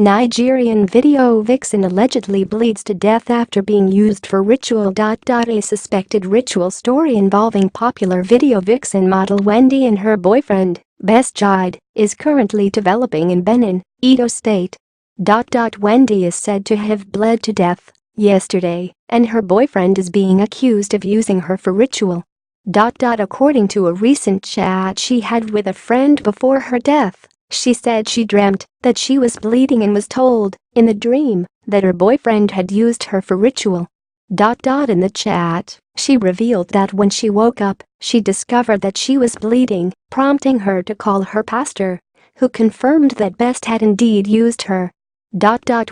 Nigerian video vixen allegedly bleeds to death after being used for ritual. A suspected ritual story involving popular video vixen model Wendy and her boyfriend, Best Jide, is currently developing in Benin, Edo State. Wendy is said to have bled to death yesterday, and her boyfriend is being accused of using her for ritual. According to a recent chat she had with a friend before her death, she said she dreamt that she was bleeding and was told, in the dream, that her boyfriend had used her for ritual. In the chat, she revealed that when she woke up, she discovered that she was bleeding, prompting her to call her pastor, who confirmed that Best had indeed used her.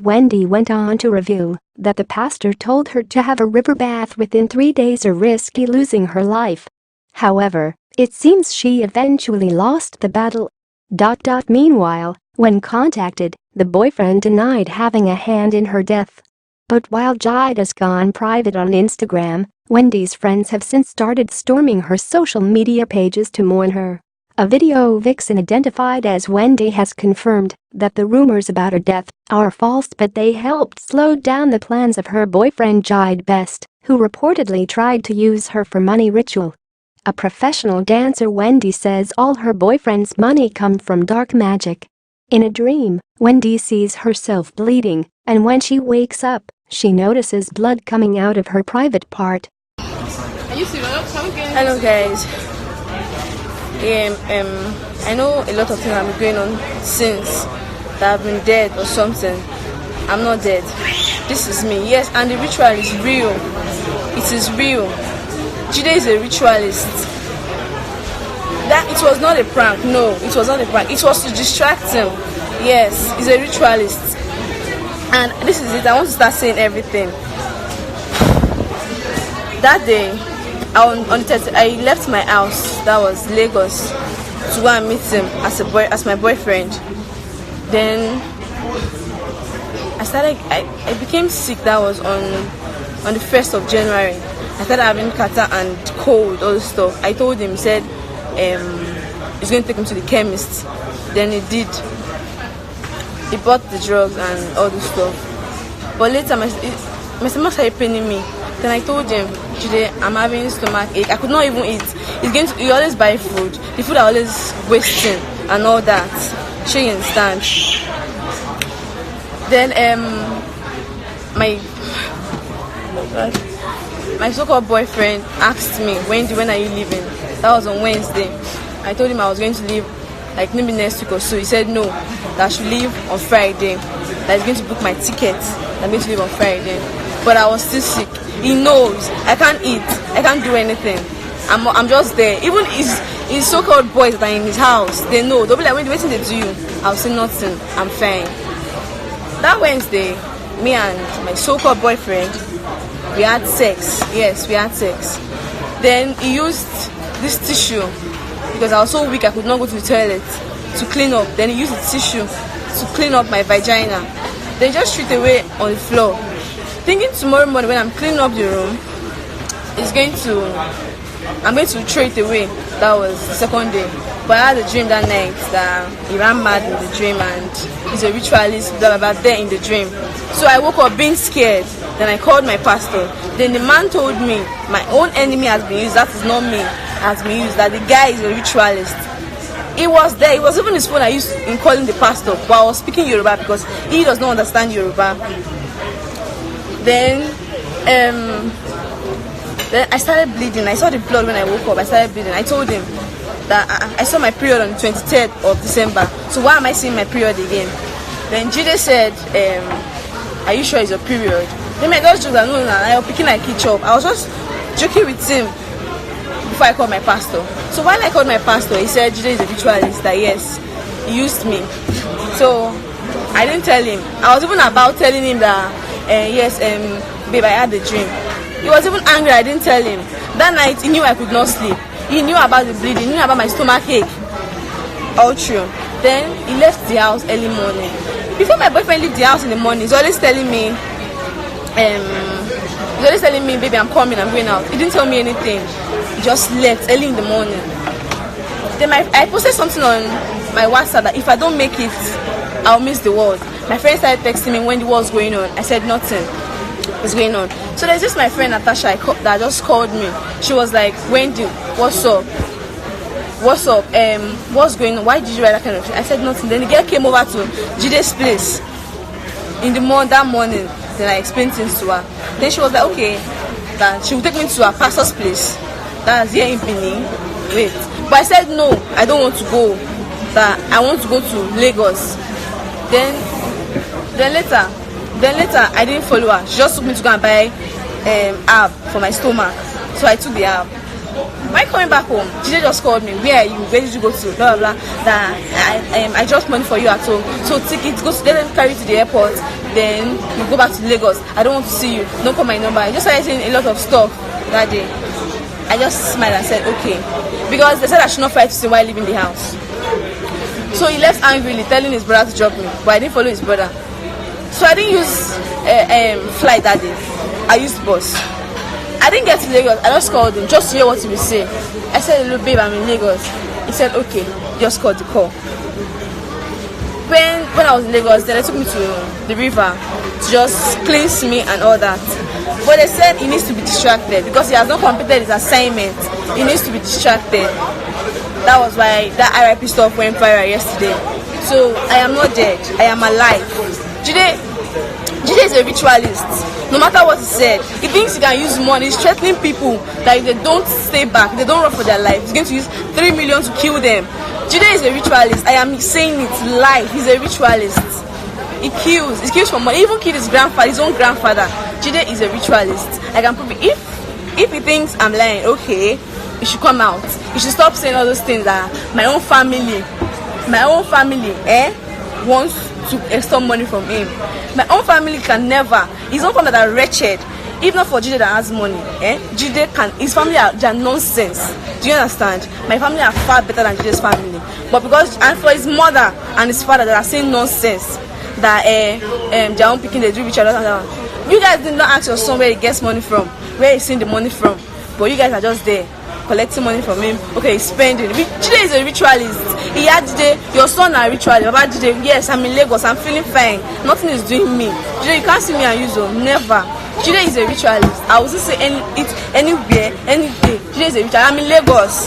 Wendy went on to reveal that the pastor told her to have a river bath within 3 days or risk losing her life. However, it seems she eventually lost the battle. Meanwhile, when contacted, the boyfriend denied having a hand in her death. But while Jide has gone private on Instagram, Wendy's friends have since started storming her social media pages to mourn her. A video vixen identified as Wendy has confirmed that the rumors about her death are false, but they helped slow down the plans of her boyfriend Jide Best, who reportedly tried to use her for money ritual. A professional dancer, Wendy says all her boyfriend's money come from dark magic. In a dream, Wendy sees herself bleeding, and when she wakes up, she notices blood coming out of her private part. Hello guys. I know a lot of things have been going on since that I've been dead or something. I'm not dead. This is me. Yes, and the ritual is real. It is real. Jide is a ritualist. That it was not a prank. No, it was not a prank. It was to distract him. Yes, he's a ritualist. And this is it. I want to start saying everything. That day, on the 30th, I left my house. That was Lagos, to go and meet him as my boyfriend. Then I became sick. That was on the 1st of January. I started having catarrh and cold, all this stuff. I told him, he said he's going to take me to the chemist. Then he did. He bought the drugs and all this stuff. But later, my stomach started paining me. Then I told him, Jide, I'm having stomach ache. I could not even eat. He always buy food. The food are always wasting and all that. Sure you understand? Then my so-called boyfriend asked me, when are you leaving? That was on Wednesday. I told him I was going to leave like maybe next week or so. He said no, that I should leave on Friday. That he's going to book my ticket. I'm going to leave on Friday. But I was still sick. He knows I can't eat. I can't do anything. I'm just there. Even his so-called boys that are in his house, they know. They'll be like, wait till they do you. I'll say nothing. I'm fine. That Wednesday, me and my so-called boyfriend, we had sex. Yes, we had sex. Then he used this tissue because I was so weak I could not go to the toilet to clean up. Then he used the tissue to clean up my vagina. Then just threw it away on the floor. Thinking tomorrow morning when I'm cleaning up the room, I'm going to throw it away. That was the second day. But I had a dream that night that he ran mad in the dream and he's a ritualist, blah, blah, blah, there in the dream. So I woke up being scared. Then I called my pastor. Then the man told me my own enemy has been used. That is not me. Has been used. That the guy is a ritualist. He was there. It was even his phone I used in calling the pastor. But I was speaking Yoruba because he does not understand Yoruba. Then I started bleeding. I saw the blood when I woke up. I started bleeding. I told him that I saw my period on the 23rd of December. So why am I seeing my period again? Then Jide said, are you sure it's your period? Then I just joked that no, I was picking like ketchup. I was just joking with him before I called my pastor. So while I called my pastor, he said Jide is a ritualist, that yes, he used me. So I didn't tell him. I was even about telling him that yes, babe, I had a dream. He was even angry. I didn't tell him. That night he knew I could not sleep. He knew about the bleeding, he knew about my stomach ache. All true. Then he left the house early morning. Before my boyfriend left the house in the morning, he's always telling me, baby, I'm coming, I'm going out. He didn't tell me anything. He just left early in the morning. Then I posted something on my WhatsApp that if I don't make it, I'll miss the world. My friend started texting me when the war was going on. I said nothing is going on. So there's just my friend Natasha that just called me. She was like, Wendy, what's up? What's up? What's going on? Why did you write that kind of thing? I said nothing. Then the girl came over to Jide's place in the that morning. Then I explained things to her. Then she was like, okay, that she would take me to her pastor's place. That's here in Benin. Wait. But I said no, I don't want to go. That I want to go to Lagos. Then later I didn't follow her. She just took me to go and buy herb for my stomach. So I took the herb. When coming back home, Jide just called me. Where are you? Where did you go to? Blah blah blah. That I just money for you at home. So tickets, go to let them carry you to the airport. Then you go back to Lagos. I don't want to see you. Don't call my number. I just started saying a lot of stuff that day. I just smiled and said okay, because they said I should not fight with him while leaving the house. So he left angrily, telling his brother to drop me, but I didn't follow his brother. So I didn't use flight that day. I used bus. I didn't get to Lagos. I just called him just to hear what he would say. I said, "Hello, babe, I'm in Lagos." He said, "Okay." Just called the call. When I was in Lagos, then they took me to the river to just cleanse me and all that. But they said he needs to be distracted because he has not completed his assignment. He needs to be distracted. That was why that RIP stuff went viral yesterday. So I am not dead. I am alive. Jide is a ritualist. No matter what he said, he thinks he can use money. He's threatening people that if they don't stay back, they don't run for their life, he's going to use 3 million to kill them. Jide is a ritualist. I am saying it live. He's a ritualist. He kills for money. He even killed his grandfather, his own grandfather. Jide is a ritualist. I can prove it. If he thinks I'm lying, okay, he should come out. He should stop saying all those things that my own family wants to extort money from him. My own family can never. His own family that are wretched. If not for Jide that has money, Jide can. His family they are nonsense. Do you understand? My family are far better than Jide's family. But because and for his mother and his father that are saying nonsense, that their own picking they do each other. You guys did not ask your son where he gets money from, where he's seeing the money from, but you guys are just there collecting money from him. Okay, he's spending. Jide is a ritualist. He had Jide, your son are ritualist. Baba Jide, yes, I'm in Lagos, I'm feeling fine. Nothing is doing me. Jide, you can't see me and use them. Never. Jide is a ritualist. I would say anywhere, any day. Jide is a ritualist.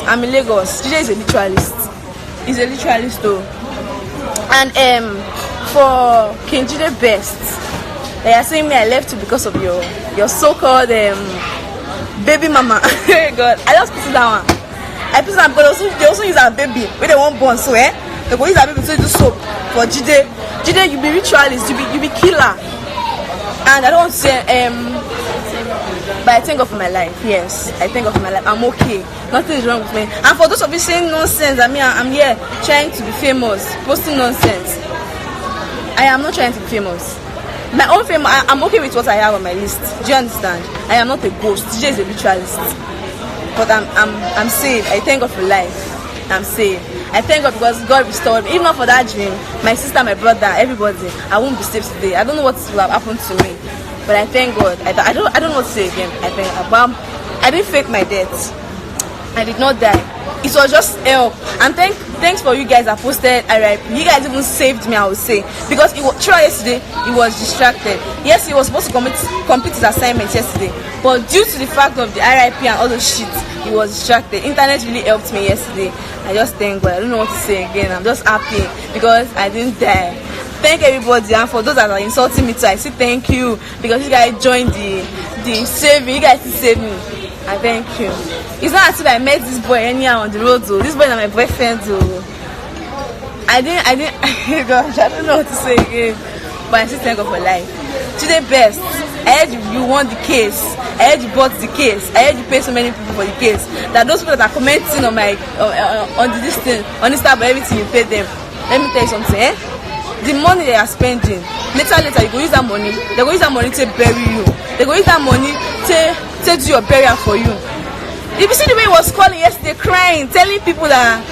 I'm in Lagos. Jide is a ritualist. He's a ritualist though. And for King Jide best, they are saying me I left you because of your so-called baby mama. God, I just put it down. I put it down because they also use our baby when they want born. So they go use our baby to do soap for Jide. Jide, you be ritualist, you be killer. And I don't want to say but I thank God for my life. Yes, I thank God for my life. I'm okay. Nothing is wrong with me. And for those of you saying nonsense, I mean I'm here trying to be famous, posting nonsense. I am not trying to be famous. My own fame, I'm okay with what I have on my list. Do you understand? I am not a ghost. Jide is a ritualist. But I'm saved. I thank God for life. I'm saved. I thank God because God restored me. Even not for that dream, my sister, my brother, everybody, I won't be saved today. I don't know what will have happened to me. But I thank God. I don't know what to say again. I didn't fake my death. I did not die. It was just help. And thanks for you guys that posted RIP. You guys even saved me, I would say. Because throughout yesterday, he was distracted. Yes, he was supposed to complete his assignment yesterday. But due to the fact of the RIP and all those shit, he was distracted. Internet really helped me yesterday. I just thank God. I don't know what to say again. I'm just happy because I didn't die. Thank everybody, and for those that are insulting me too, I say thank you because you guys joined the saving. You guys still save me. I thank you. It's not as if I met this boy anyhow on the road though. This boy is my boyfriend though. I didn't gosh, I don't know what to say again. But I still thank God for life. Today best. I heard you won the case. I heard you bought the case. I heard you paid so many people for the case. That those people that are commenting on my on this thing, on this type of everything you pay them. Let me tell you something, the money they are spending, later you go use that money. They go use that money to bury you. They go use that money to do your burial for you. If you see the way he was calling yesterday, crying, telling people that